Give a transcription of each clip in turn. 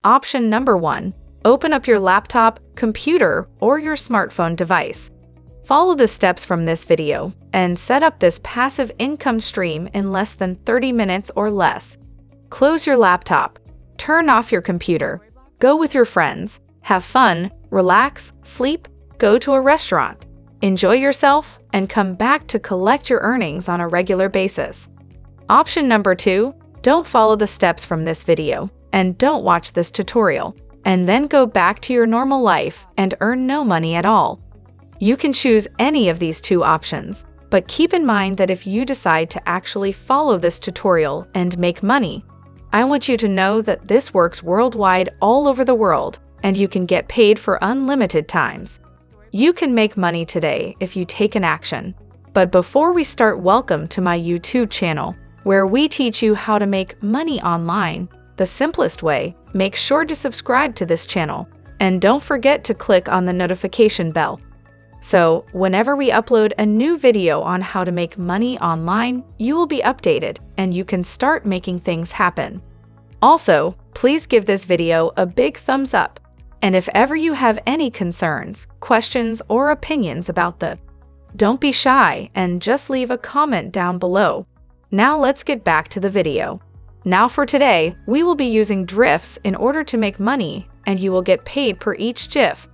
Option number 1. Open up your laptop, computer, or your smartphone device. Follow the steps from this video and set up this passive income stream in less than 30 minutes or less. Close your laptop. Turn off your computer. Go with your friends. Have fun, relax, sleep, go to a restaurant. Enjoy yourself and come back to collect your earnings on a regular basis. Option number 2. Don't follow the steps from this video and don't watch this tutorial, and then go back to your normal life and earn no money at all. You can choose any of these two options, but keep in mind that if you decide to actually follow this tutorial and make money, I want you to know that this works worldwide all over the world, and you can get paid for unlimited times. You can make money today if you take an action. But before we start, welcome to my YouTube channel, where we teach you how to make money online the simplest way. Make sure to subscribe to this channel, and don't forget to click on the notification bell. So, whenever we upload a new video on how to make money online, you will be updated and you can start making things happen. Also, please give this video a big thumbs up. And if ever you have any concerns, questions, or opinions about don't be shy and just leave a comment down below. Now let's get back to the video. Now for today, we will be using GIFs in order to make money, and you will get paid per each GIF.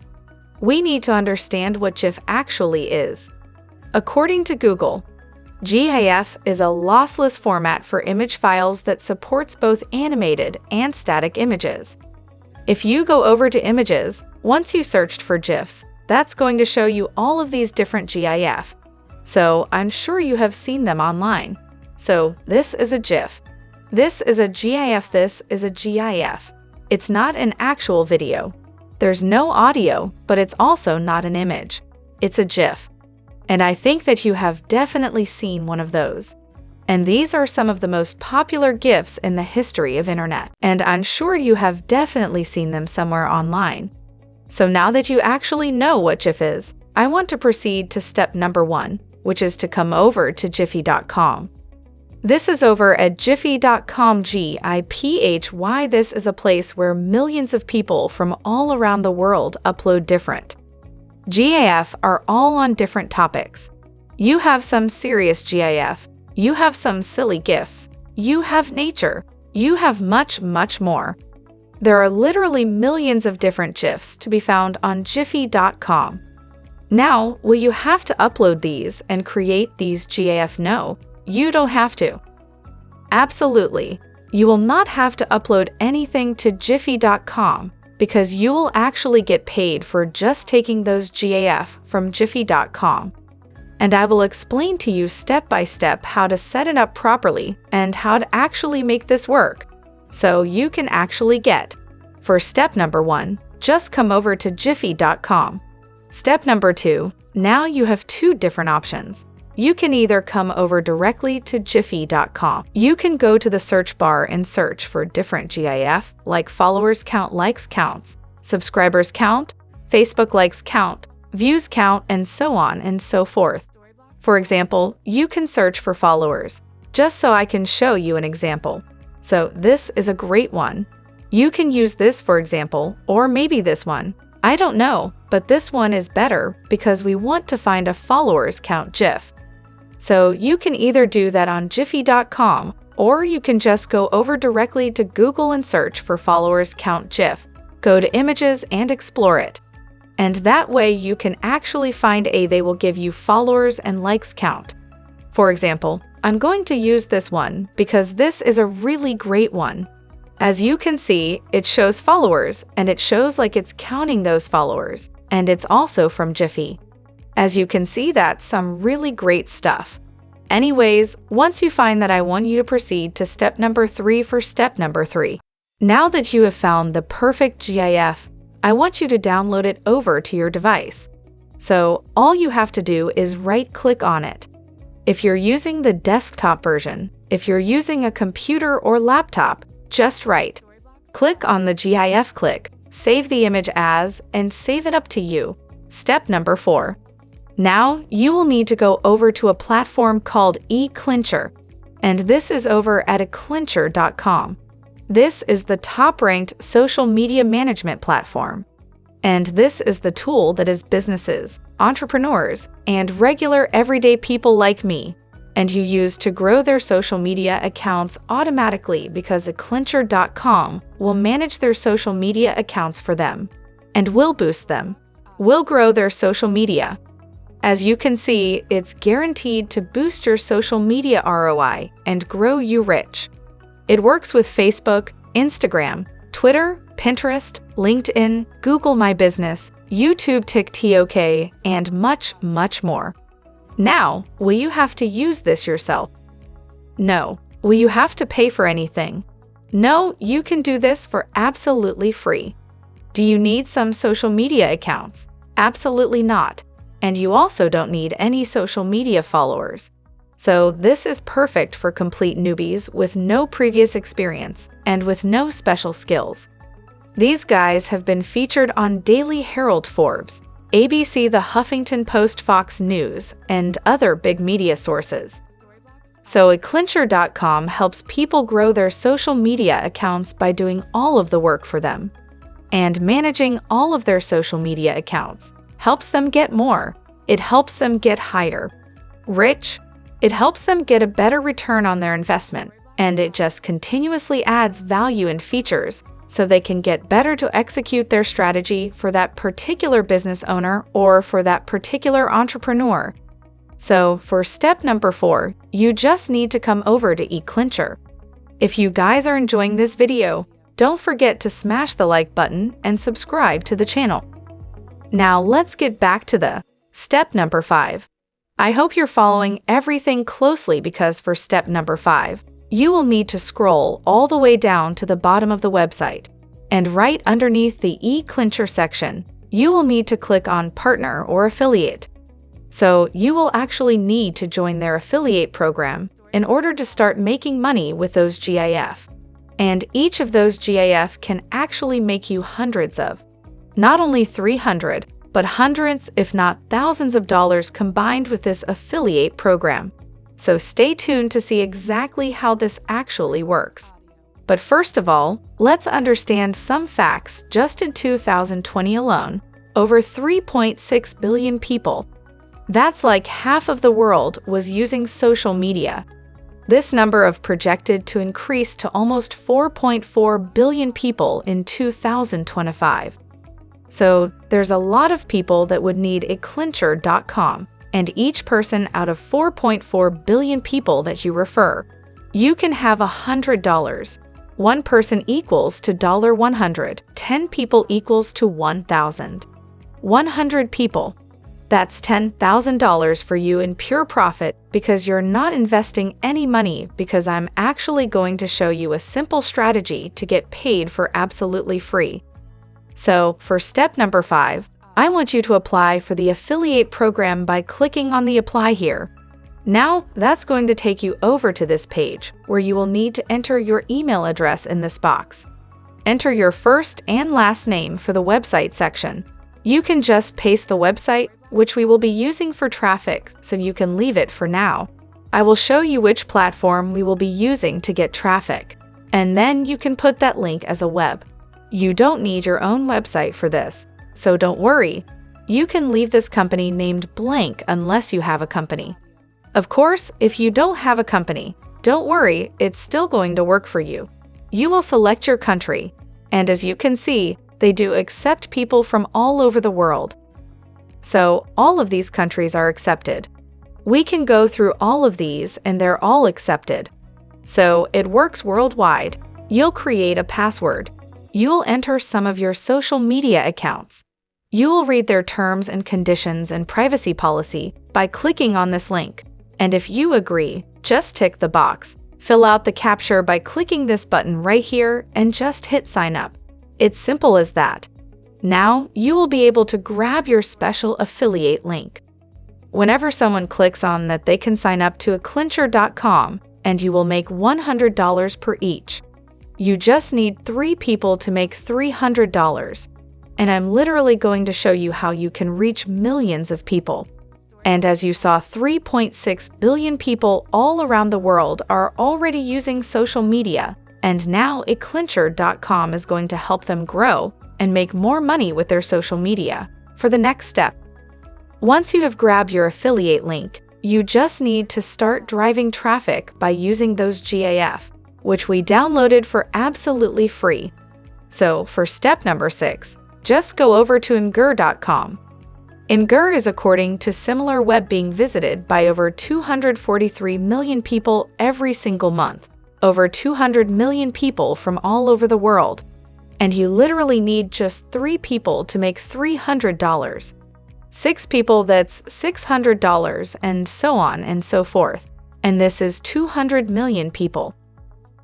We need to understand what GIF actually is. According to Google, GIF is a lossless format for image files that supports both animated and static images. If you go over to images, once you searched for GIFs, that's going to show you all of these different GIF. So I'm sure you have seen them online. So this is a GIF. This is a GIF. This is a GIF. It's not an actual video. There's no audio, but it's also not an image. It's a GIF. And I think that you have definitely seen one of those. And these are some of the most popular GIFs in the history of internet. And I'm sure you have definitely seen them somewhere online. So now that you actually know what GIF is, I want to proceed to step number 1, which is to come over to Giphy.com. This is over at Giphy.com, Giphy. This is a place where millions of people from all around the world upload different GIF are all on different topics. You have some serious GIF, you have some silly GIFs, you have nature, you have much, much more. There are literally millions of different GIFs to be found on Giphy.com. Now, will you have to upload these and create these GIF? No, you don't have to. Absolutely. You will not have to upload anything to Giphy.com because you will actually get paid for just taking those GIF from Giphy.com. And I will explain to you step by step how to set it up properly and how to actually make this work, so you can actually get. For step number 1, just come over to Giphy.com. Step number 2, now you have two different options. You can either come over directly to Giphy.com. You can go to the search bar and search for different GIF, like followers count, likes counts, subscribers count, Facebook likes count, views count, and so on and so forth. For example, you can search for followers, just so I can show you an example. So this is a great one. You can use this, for example, or maybe this one. I don't know, but this one is better because we want to find a followers count GIF. So you can either do that on Giphy.com, or you can just go over directly to Google and search for followers count GIF. Go to images and explore it. And that way you can actually find they will give you followers and likes count. For example, I'm going to use this one because this is a really great one. As you can see, it shows followers and it shows like it's counting those followers, and it's also from Giphy. As you can see, that's some really great stuff. Anyways, once you find that, I want you to proceed to step number 3 for step number 3. Now that you have found the perfect GIF, I want you to download it over to your device. So all you have to do is right-click on it. If you're using the desktop version, if you're using a computer or laptop, just right-click on the GIF, click Save the image as, and save it up to you. Step number 4. Now, you will need to go over to a platform called eClincher, and this is over at eclincher.com. This is the top-ranked social media management platform. And this is the tool that is businesses, entrepreneurs, and regular everyday people like me, and you use to grow their social media accounts automatically because Clincher.com will manage their social media accounts for them and will boost them, will grow their social media. As you can see, it's guaranteed to boost your social media ROI and grow you rich. It works with Facebook, Instagram, Twitter, Pinterest, LinkedIn, Google My Business, YouTube, TikTok, and much, much more. Now, will you have to use this yourself? No. Will you have to pay for anything? No, you can do this for absolutely free. Do you need some social media accounts? Absolutely not. And you also don't need any social media followers. So this is perfect for complete newbies with no previous experience and with no special skills. These guys have been featured on Daily Herald, Forbes, ABC, The Huffington Post, Fox News, and other big media sources. So Clincher.com helps people grow their social media accounts by doing all of the work for them. And managing all of their social media accounts helps them get more. It helps them get higher. Rich. It helps them get a better return on their investment, and it just continuously adds value and features so they can get better to execute their strategy for that particular business owner or for that particular entrepreneur. So for step number 4, you just need to come over to eClincher. If you guys are enjoying this video, don't forget to smash the like button and subscribe to the channel. Now let's get back to the step number 5. I hope you're following everything closely because for step number 5, you will need to scroll all the way down to the bottom of the website, and right underneath the eClincher section, you will need to click on Partner or Affiliate. So you will actually need to join their affiliate program in order to start making money with those GIF. And each of those GIF can actually make you hundreds of, not only 300, but hundreds if not thousands of dollars combined with this affiliate program. So stay tuned to see exactly how this actually works. But first of all, let's understand some facts. Just in 2020 alone, over 3.6 billion people, that's like half of the world, was using social media. This number of projected to increase to almost 4.4 billion people in 2025. So there's a lot of people that would need Clincher.com. And each person out of 4.4 billion people that you refer, you can have $100. One person equals to $100. 10 people equals to 1,000. 100 people. That's $10,000 for you in pure profit because you're not investing any money, because I'm actually going to show you a simple strategy to get paid for absolutely free. So for step number 5, I want you to apply for the affiliate program by clicking on the Apply here. Now, that's going to take you over to this page where you will need to enter your email address in this box. Enter your first and last name for the website section. You can just paste the website, which we will be using for traffic, so you can leave it for now. I will show you which platform we will be using to get traffic, and then you can put that link as a web. You don't need your own website for this. So don't worry, you can leave this company named blank unless you have a company. Of course, if you don't have a company, don't worry, it's still going to work for you. You will select your country, and as you can see, they do accept people from all over the world. So all of these countries are accepted. We can go through all of these and they're all accepted. So it works worldwide. You'll create a password. You'll enter some of your social media accounts. You will read their terms and conditions and privacy policy by clicking on this link. And if you agree, just tick the box. Fill out the captcha by clicking this button right here and just hit sign up. It's simple as that. Now you will be able to grab your special affiliate link. Whenever someone clicks on that, they can sign up to Clincher.com and you will make $100 per each. You just need 3 people to make $300. And I'm literally going to show you how you can reach millions of people. And as you saw, 3.6 billion people all around the world are already using social media, And now aclincher.com is going to help them grow and make more money with their social media. For the next step, once you have grabbed your affiliate link, you just need to start driving traffic by using those GIF, which we downloaded for absolutely free. So for step number 6, just go over to Imgur.com. Imgur is according to similar web being visited by over 243 million people every single month, over 200 million people from all over the world. And you literally need just 3 people to make $300. 6 people, that's $600, and so on and so forth. And this is 200 million people.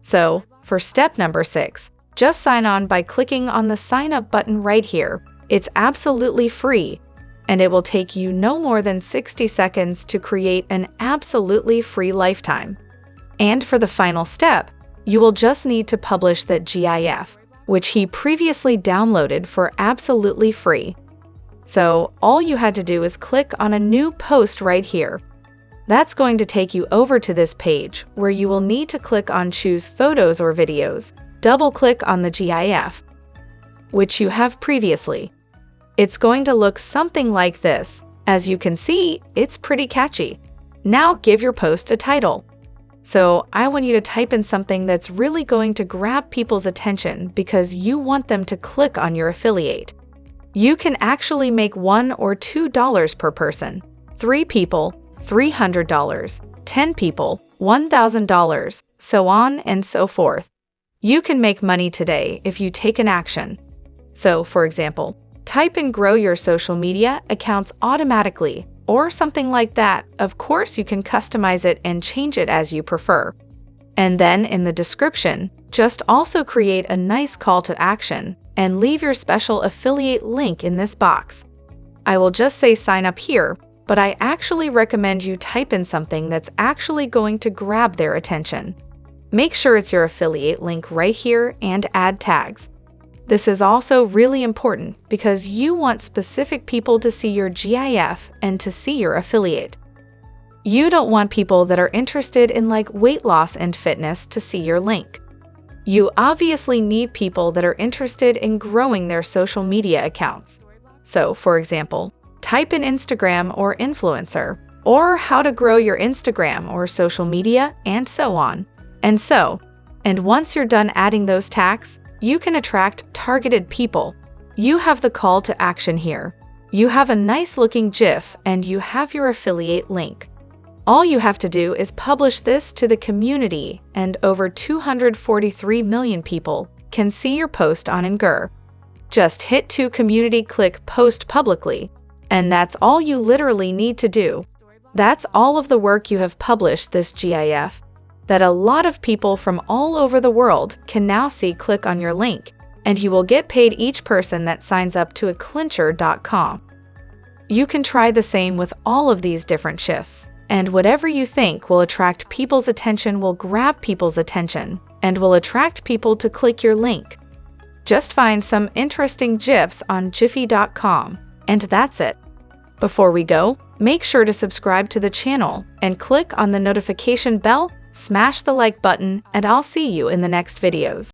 So, for step number 6, just sign on by clicking on the sign up button right here. It's absolutely free, and it will take you no more than 60 seconds to create an absolutely free lifetime. And for the final step, you will just need to publish that GIF, which he previously downloaded for absolutely free. So all you had to do is click on a new post right here. That's going to take you over to this page where you will need to click on choose photos or videos. Double-click on the GIF, which you have previously. It's going to look something like this. As you can see, it's pretty catchy. Now give your post a title. So I want you to type in something that's really going to grab people's attention because you want them to click on your affiliate. You can actually make $1 or $2 per person. 3 people, $300. 10 people, $1,000, so on and so forth. You can make money today if you take an action. So, for example, type in grow your social media accounts automatically or something like that. Of course, you can customize it and change it as you prefer. And then in the description, just also create a nice call to action and leave your special affiliate link in this box. I will just say sign up here, but I actually recommend you type in something that's actually going to grab their attention. Make sure it's your affiliate link right here and add tags. This is also really important because you want specific people to see your GIF and to see your affiliate. You don't want people that are interested in like weight loss and fitness to see your link. You obviously need people that are interested in growing their social media accounts. So, for example, type in Instagram or influencer, or how to grow your Instagram or social media, and so on. And once you're done adding those tags, you can attract targeted people. You have the call to action here. You have a nice looking GIF and you have your affiliate link. All you have to do is publish this to the community and over 243 million people can see your post on Imgur. Just hit to community, click post publicly, and that's all you literally need to do. That's all of the work you have published this GIF that a lot of people from all over the world can now see. Click on your link, and you will get paid each person that signs up to aclincher.com. You can try the same with all of these different shifts. And whatever you think will attract people's attention will grab people's attention and will attract people to click your link. Just find some interesting GIFs on Jiffy.com, and that's it. Before we go, make sure to subscribe to the channel and click on the notification bell, smash the like button, and I'll see you in the next videos.